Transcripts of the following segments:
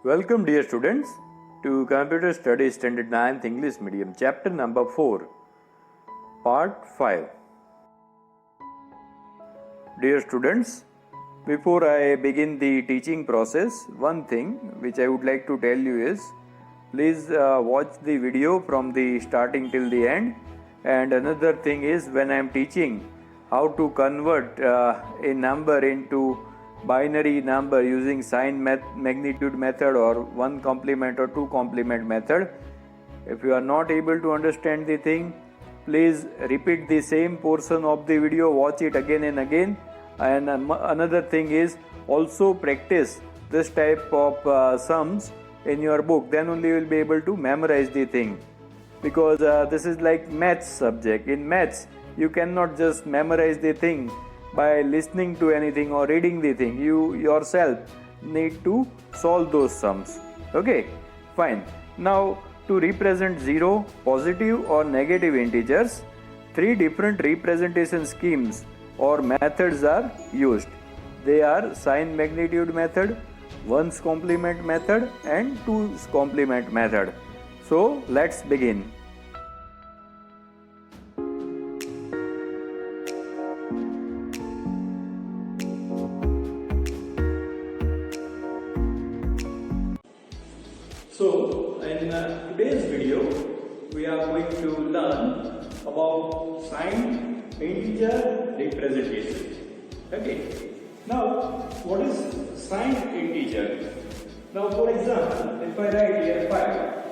Welcome dear students to Computer Studies Standard 9th English Medium chapter number 4 part 5. Dear students, before I begin the teaching process, one thing which I would like to tell you is please watch the video from the starting till the end, and another thing is when I am teaching how to convert a number into binary number using sign magnitude method or 1 complement or 2 complement method. If you are not able to understand the thing, please repeat the same portion of the video, watch it again and again. And another thing is also practice this type of sums in your book, then only you will be able to memorize the thing, because this is like maths subject. In maths you cannot just memorize the thing by listening to anything or reading the thing. You yourself need to solve those sums. Okay, fine. Now to represent 0, positive or negative integers, 3 different representation schemes or methods are used. They are sign magnitude method, 1's complement method and 2's complement method. So let's begin. So, in today's video, we are going to learn about sign integer representation. Okay. Now, what is sign integer? Now, for example, if I write here 5,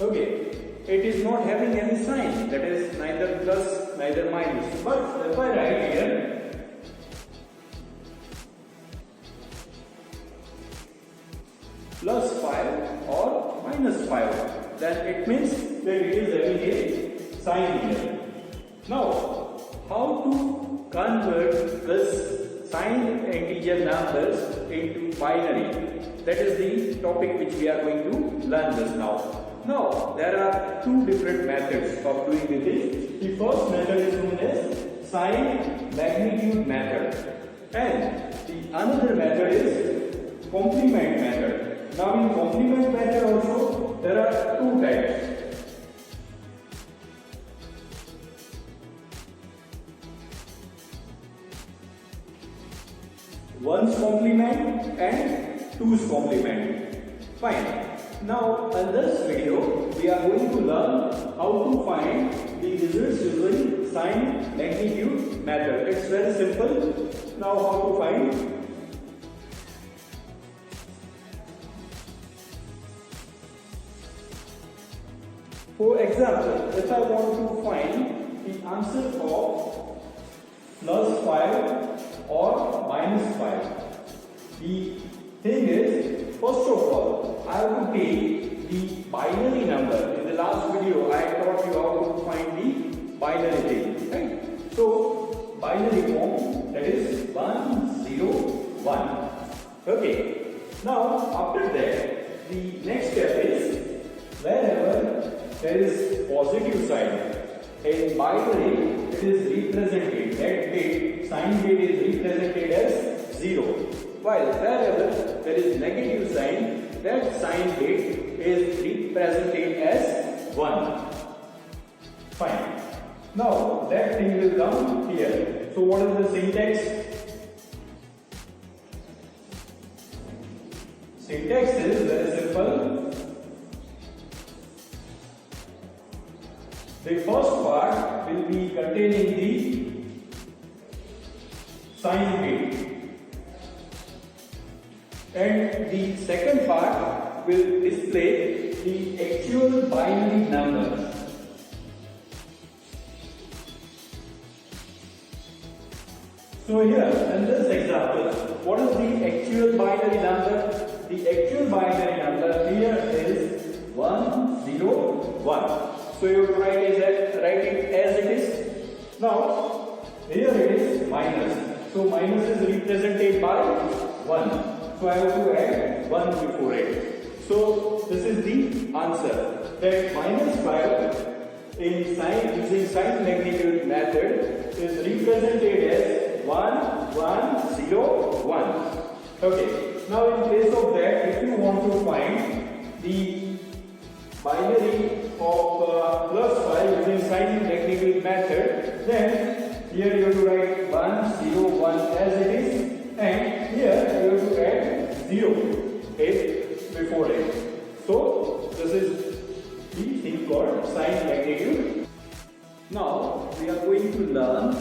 okay, it is not having any sign, that is neither plus, neither minus. But if I write here plus 5 or minus 5, then it means that it is having a sign here. Now, how to convert this signed integer numbers into binary? That is the topic which we are going to learn just now. Now, there are 2 different methods of doing this. The first method is known as sign magnitude method, and the another method is complement method. Now in complement method also there are 2 types. One's complement and 2's complement. Fine. Now in this video we are going to learn how to find the results using sign magnitude method. It's very simple. Now how to find? For example, if I want to find the answer of plus 5 or minus 5, the thing is, first of all, I have to take the binary number. In the last video, I taught you how to find the binary thing, right? So, binary form, that is 1, 0, 1. Okay. Now, after that, the next step is wherever there is positive sign. In binary, it is represented, that bit, sign bit is represented as 0. While wherever there is negative sign, that sign bit is represented as 1. Fine. Now, that thing will come here. So, what is the syntax? Syntax is very simple. The first part will be containing the sign bit, and the second part will display the actual binary number. So here in this example, what is the actual binary number? The actual binary number here is 1, 0, 1. So you have to write it as it is. Now, here it is minus. So minus is represented by 1. So I have to add 1 before it. So this is the answer. That minus 5 in sign using sign magnitude method is represented as 1, 1, 0, 1. Okay. Now in place of that, you want to find the binary of plus 5 using sign magnitude method, then here you have to write 1, 0, 1 as it is, and here you have to add 0 before it. So this is the thing called sign magnitude. Now we are going to learn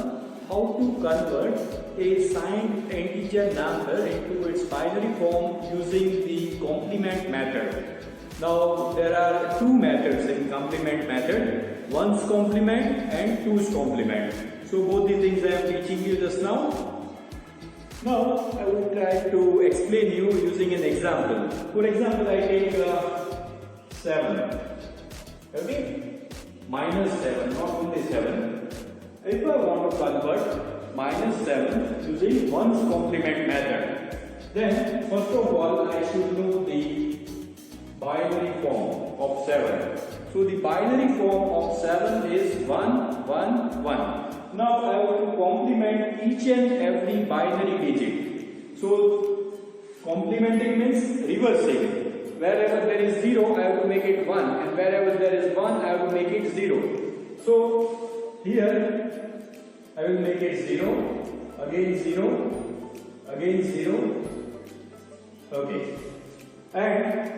how to convert a signed integer number into its binary form using the complement method. Now there are two methods in complement method, one's complement and two's complement. So both the things I am teaching you just now. Now I will try to explain you using an example. For example, I take 7. Okay? Minus 7, not only 7. If I want to convert minus 7 using one's complement method, then first of all I should know the binary form of 7. So the binary form of 7 is 1, 1, 1. Now I have to complement each and every binary digit. So complementing means reversing. Wherever there is 0, I have to make it 1, and wherever there is 1, I have to make it 0. So here I will make it 0, again 0, again 0. Okay. And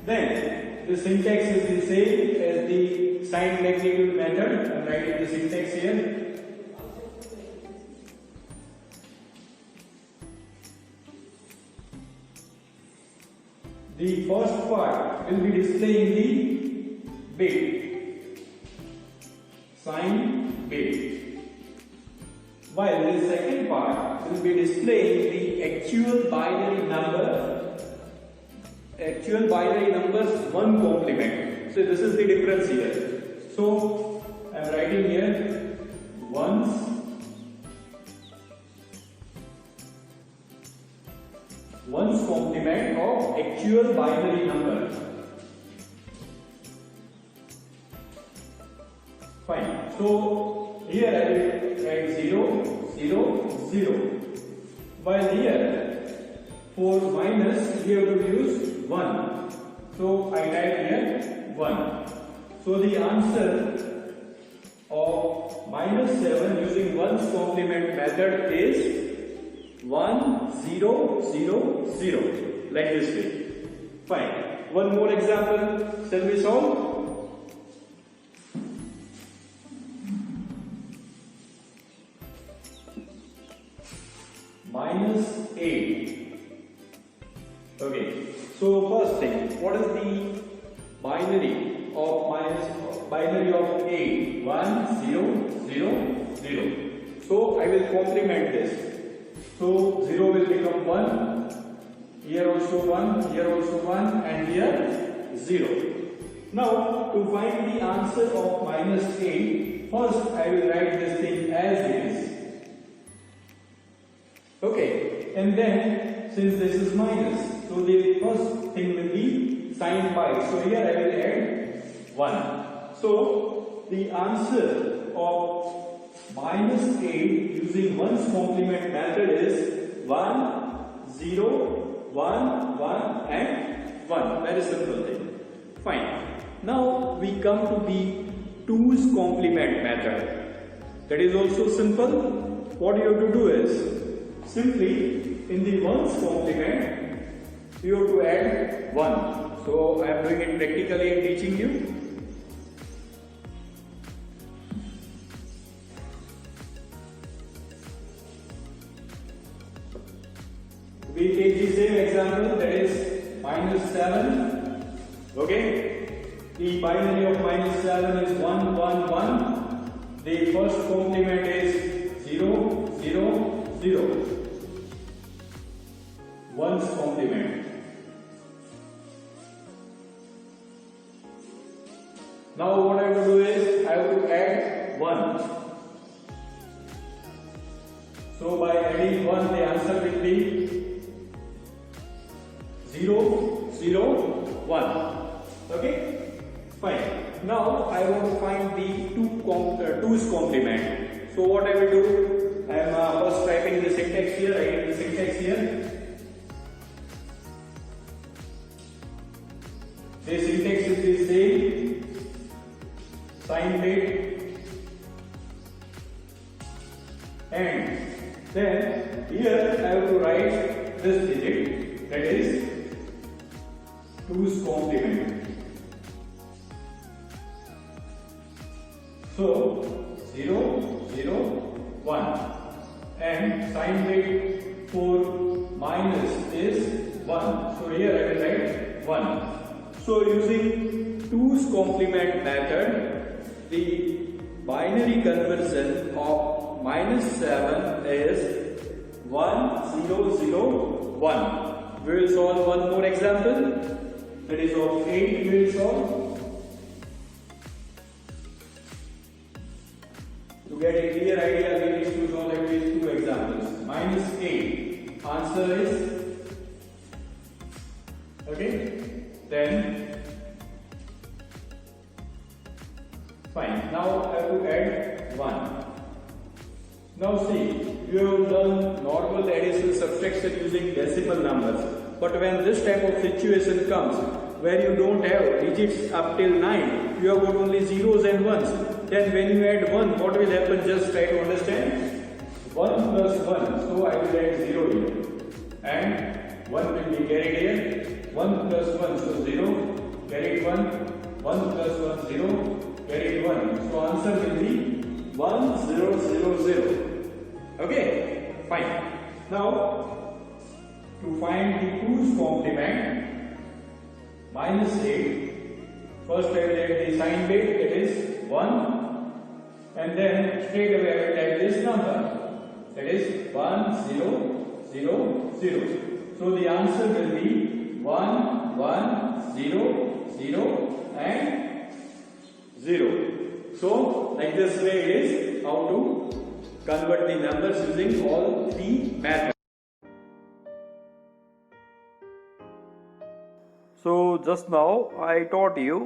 then the syntax is the same as the sign magnitude method. I am writing the syntax here. The first part will be displaying the bit, sign bit, while the second part will be displaying the actual binary numbers one complement. So this is the difference here. So I am writing here ones complement of actual binary number. Fine. So here I will write 0, 0, 0. While here for minus we have to use 1. So I type here 1. So the answer of minus 7 using one's complement method is 1, 0, 0, 0, like this way. Fine. One more example. Shall we solve? Minus 8. Okay. So first thing, what is the binary of 8? 1, 0, 0, 0. So I will complement this. So 0 will become 1, here also 1, here also 1, and here 0. Now to find the answer of minus 8, first I will write this thing as it is. Okay, and then since this is minus, so the first thing will be sign pi. So here I will add 1. So the answer of minus 8 using one's complement method is 1, 0, 1, 1 and 1. Very simple thing. Fine. Now we come to the two's complement method. That is also simple. What you have to do is simply in the one's complement you have to add 1. So I am doing it practically and teaching you. We take the same example, that is minus 7. Okay, the binary of minus 7 is 1, 1, 1. The first complement is 0, 0, 0. One's complement. Now what I have to do is I have to add 1. So by adding 1, the answer will be 0, 0, 1. Okay? Fine. Now I want to find the two's complement. So what I will do, I am first typing the syntax here, writing the syntax here. The syntax is the same, sign bit, and then here I have to write this digit, that is 2's complement. So 0, 0, 1, and sign bit for minus is 1. So here I will write 1. So using 2's complement method, the binary conversion of -7 is 1, 0, 0, 1. We will solve one more example, that is of 8 we will solve. To get a clear idea, we need to solve at least 2 examples. -8, answer is, okay, then fine. Now I have to add 1. Now see, you have done normal addition subtraction using decimal numbers, but when this type of situation comes where you don't have digits up till 9, you have got only zeros and ones, then when you add 1, what will happen? Just try to understand. 1 plus 1, so I will add 0 here, and 1 will be carried here. 1 plus 1, so 0, carried 1, 1 plus 1, 0, carried 1. So answer will be 1, 0, 0, 0. Okay, fine. Now, to find the 2's complement, -8, first I will add the sign bit, it is 1, and then straight away I will add this number, that is 1, 0, 0, 0. So the answer will be 1, 1, 0, 0, and 0. So, like this way it is how to convert the numbers using all 3 methods. So, just now I taught you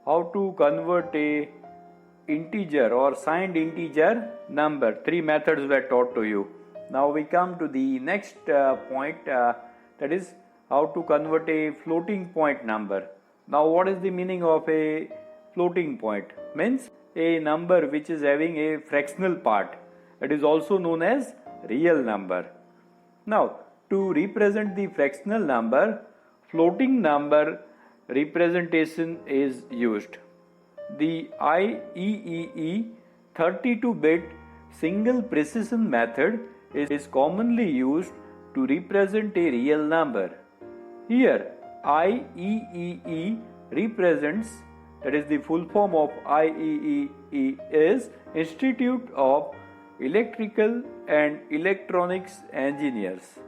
how to convert a integer or signed integer number. 3 methods were taught to you. Now we come to the next point, that is how to convert a floating point number. Now what is the meaning of a floating point? Means a number which is having a fractional part. It is also known as real number. Now to represent the fractional number, floating number representation is used. The IEEE 32-bit single precision method is commonly used to represent a real number. Here IEEE represents, that is the full form of IEEE is Institute of Electrical and Electronics Engineers,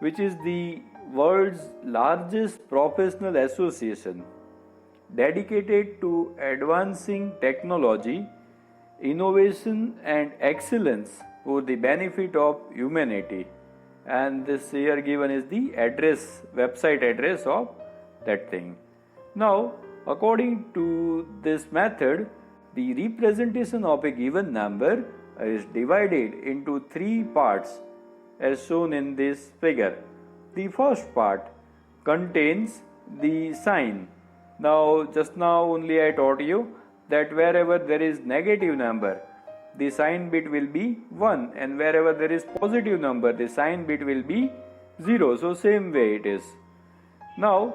which is the world's largest professional association dedicated to advancing technology, innovation and excellence for the benefit of humanity. And this here given is the address, website address of that thing. Now, according to this method, the representation of a given number is divided into 3 parts as shown in this figure. The first part contains the sign. Now, just now only I taught you that wherever there is negative number, the sign bit will be 1, and wherever there is positive number, the sign bit will be 0. So same way it is. Now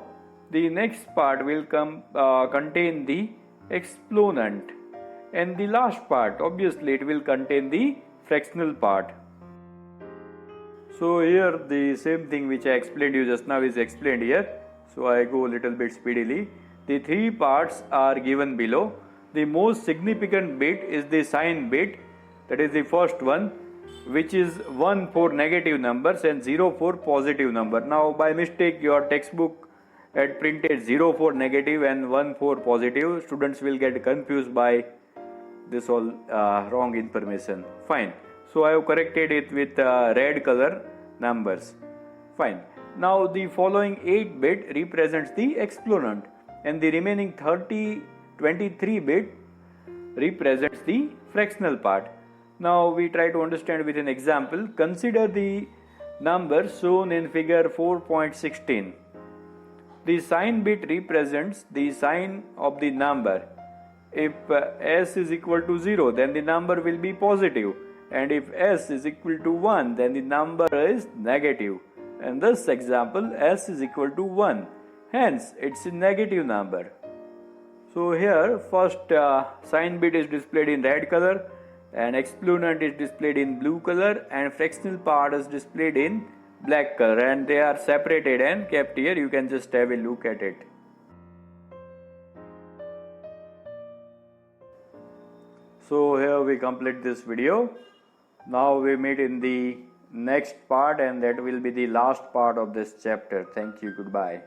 the next part will contain the exponent, and the last part obviously it will contain the fractional part. So here the same thing which I explained you just now is explained here. So I go a little bit speedily. The 3 parts are given below. The most significant bit is the sign bit, that is the first one, which is 1 for negative numbers and 0 for positive number. Now by mistake your textbook had printed 0 for negative and 1 for positive. Students will get confused by this all wrong information. Fine. So I have corrected it with red color numbers. Fine. Now the following 8 bit represents the exponent, and the remaining 23 bit represents the fractional part. Now we try to understand with an example. Consider the number shown in figure 4.16. the sign bit represents the sign of the number. If s is equal to 0, then the number will be positive, and if s is equal to 1, then the number is negative. In this example, s is equal to 1, hence it's a negative number. So here first sign bit is displayed in red color, and exponent is displayed in blue color, and fractional part is displayed in black color, and they are separated and kept here. You can just have a look at it. So here we complete this video. Now we meet in the next part, and that will be the last part of this chapter. Thank you. Goodbye.